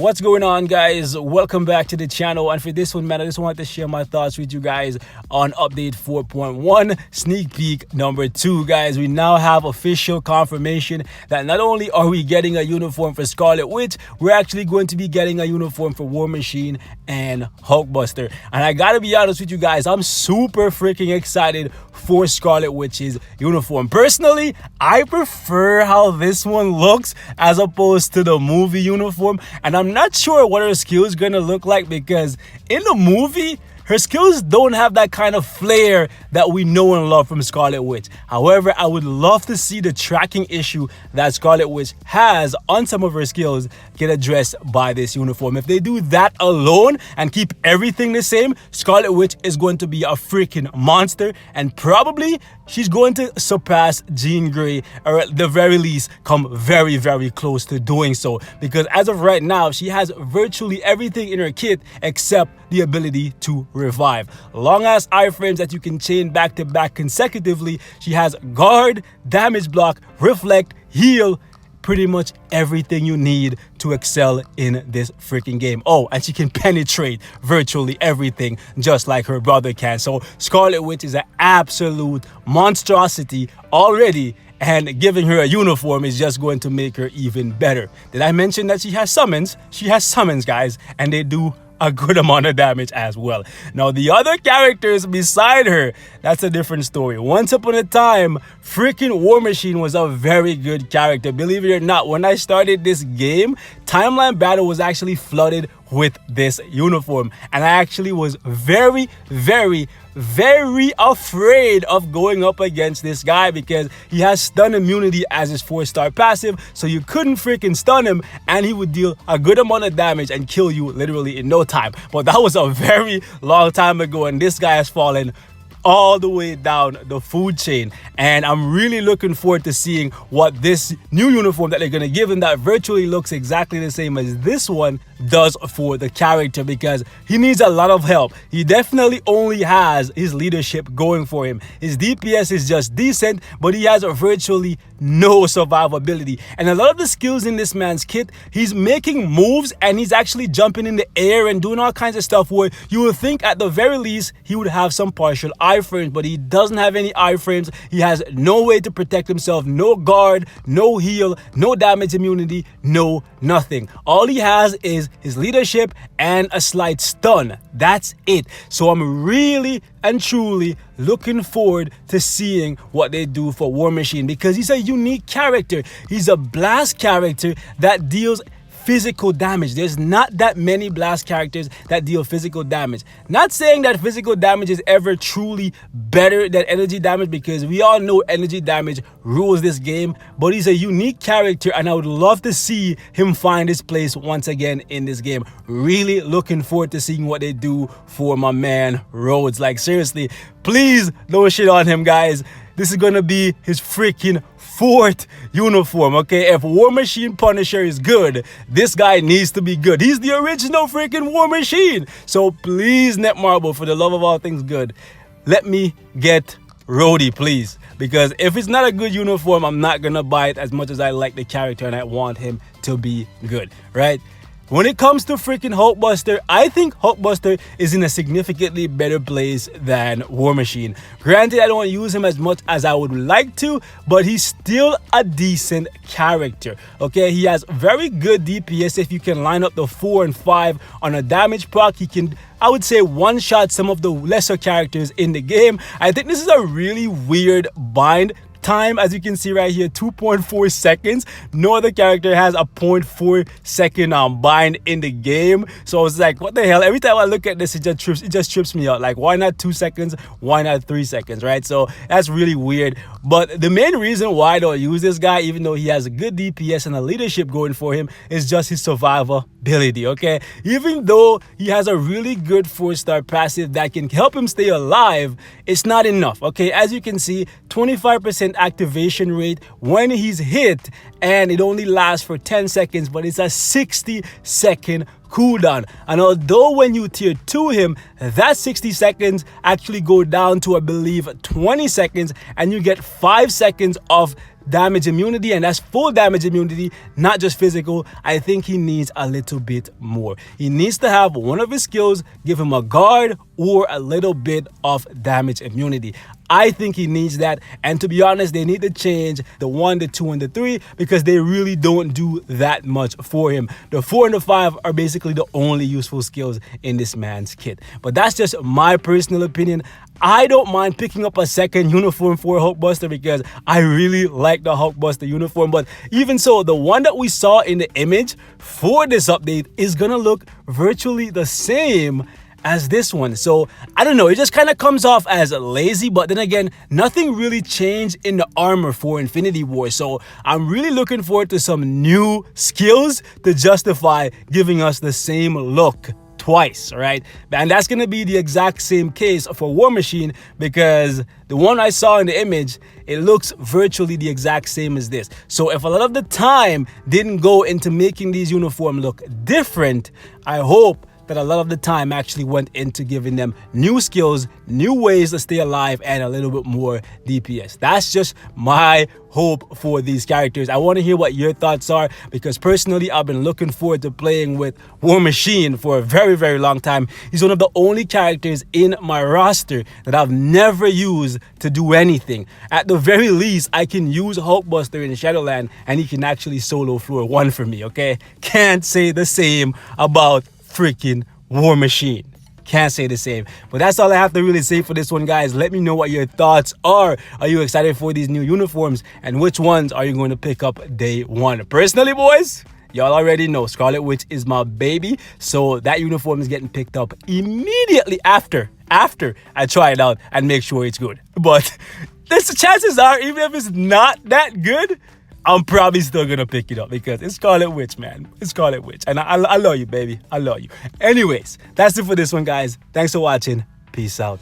What's going on, guys? Welcome back to the channel. And for this one, man, I just wanted to share my thoughts with you guys on update 4.1 sneak peek number 2. Guys, we now have official confirmation that not only are we getting a uniform for Scarlet Witch, we're actually going to be getting a uniform for War Machine and Hulkbuster. And I gotta be honest with you guys, I'm super freaking excited for Scarlet Witch's uniform. Personally, I prefer how this one looks as opposed to the movie uniform, and I'm not sure what her skills is gonna look like, because in the movie her skills don't have that kind of flair that we know and love from Scarlet Witch. However, I would love to see the tracking issue that Scarlet Witch has on some of her skills get addressed by this uniform. If they do that alone and keep everything the same, Scarlet Witch is going to be a freaking monster, and probably she's going to surpass Jean Grey, or at the very least come very, very close to doing so, because as of right now she has virtually everything in her kit except the ability to revive. Long ass iframes that you can chain back to back consecutively. She has guard, damage block, reflect, heal, pretty much everything you need to excel in this freaking game. Oh, and she can penetrate virtually everything just like her brother can. So Scarlet Witch is an absolute monstrosity already, and giving her a uniform is just going to make her even better. Did I mention that she has summons? She has summons, guys, and they do a good amount of damage as well. Now, the other characters beside her, that's a different story. Once upon a time, freaking War Machine was a very good character. Believe it or not, when I started this game, Timeline Battle was actually flooded with this uniform, and I actually was very afraid of going up against this guy, because he has stun immunity as his 4-star passive, so you couldn't freaking stun him and he would deal a good amount of damage and kill you literally in no time. But that was a very long time ago, and this guy has fallen all the way down the food chain, and I'm really looking forward to seeing what this new uniform that they're gonna give him that virtually looks exactly the same as this one does for the character, because he needs a lot of help. He definitely only has his leadership going for him. His DPS is just decent, but he has virtually no survivability, and a lot of the skills in this man's kit, he's making moves and he's actually jumping in the air and doing all kinds of stuff where you would think at the very least he would have some partial iframes, but he doesn't have any iframes. He has no way to protect himself, no guard, no heal, no damage immunity, no nothing. All he has is his leadership and a slight stun. That's it. So I'm really and truly looking forward to seeing what they do for War Machine, because he's a unique character. He's a blast character that deals physical damage. There's not that many blast characters that deal physical damage. Not saying that physical damage is ever truly better than energy damage, because we all know energy damage rules this game, but he's a unique character and I would love to see him find his place once again in this game. Really looking forward to seeing what they do for my man Rhodes. Like, seriously, please don't shit on him, guys. This is gonna be his freaking 4th uniform, okay? If War Machine Punisher is good, this guy needs to be good. He's the original freaking War Machine. So please, Netmarble, for the love of all things good, let me get Rhodey, please. Because if it's not a good uniform, I'm not gonna buy it, as much as I like the character and I want him to be good, right? When it comes to freaking Hulkbuster, I think Hulkbuster is in a significantly better place than War Machine. Granted, I don't use him as much as I would like to, but he's still a decent character, okay? He has very good DPS. If you can line up the 4 and 5 on a damage proc, he can, I would say, one-shot some of the lesser characters in the game. I think this is a really weird bind time. As you can see right here, 2.4 seconds. No other character has a 0.4 second bind in the game. So I was like, what the hell? Every time I look at this, it just trips me out. Like, why not 2 seconds? Why not 3 seconds, right? So that's really weird. But the main reason why I don't use this guy, even though he has a good DPS and a leadership going for him, is just his survivability, okay? Even though he has a really good 4-star passive that can help him stay alive, it's not enough, okay? As you can see, 25% activation rate when he's hit, and it only lasts for 10 seconds, but it's a 60-second cooldown. And although when you tier 2 him, that 60 seconds actually go down to, I believe, 20 seconds, and you get 5 seconds of damage immunity, and that's full damage immunity, not just physical. I think he needs a little bit more. He needs to have one of his skills give him a guard or a little bit of damage immunity. I think he needs that, and to be honest, they need to change the 1, the 2, and the 3 because they really don't do that much for him. The 4 and the 5 are basically the only useful skills in this man's kit. But that's just my personal opinion. I don't mind picking up a second uniform for Hulkbuster because I really like the Hulkbuster uniform. But even so, the one that we saw in the image for this update is gonna look virtually the same as this one. So I don't know, it just kind of comes off as lazy, but then again, nothing really changed in the armor for Infinity War. So I'm really looking forward to some new skills to justify giving us the same look twice, right? And that's gonna be the exact same case for War Machine because the one I saw in the image, it looks virtually the exact same as this. So if a lot of the time didn't go into making these uniforms look different, I hope that a lot of the time actually went into giving them new skills, new ways to stay alive, and a little bit more DPS. That's just my hope for these characters. I want to hear what your thoughts are because personally, I've been looking forward to playing with War Machine for a very, very long time. He's one of the only characters in my roster that I've never used to do anything. At the very least, I can use Hulkbuster in Shadowland and he can actually solo floor 1 for me, okay? Can't say the same about freaking War Machine. Can't say the same. But that's all I have to really say for this one, guys. Let me know what your thoughts are. Are you excited for these new uniforms? And which ones are you going to pick up day 1? Personally, boys, y'all already know Scarlet Witch is my baby. So that uniform is getting picked up immediately after I try it out and make sure it's good. But the chances are, even if it's not that good, I'm probably still gonna pick it up because it's Scarlet Witch, man. It's Scarlet Witch. And I love you, baby. I love you. Anyways, that's it for this one, guys. Thanks for watching. Peace out.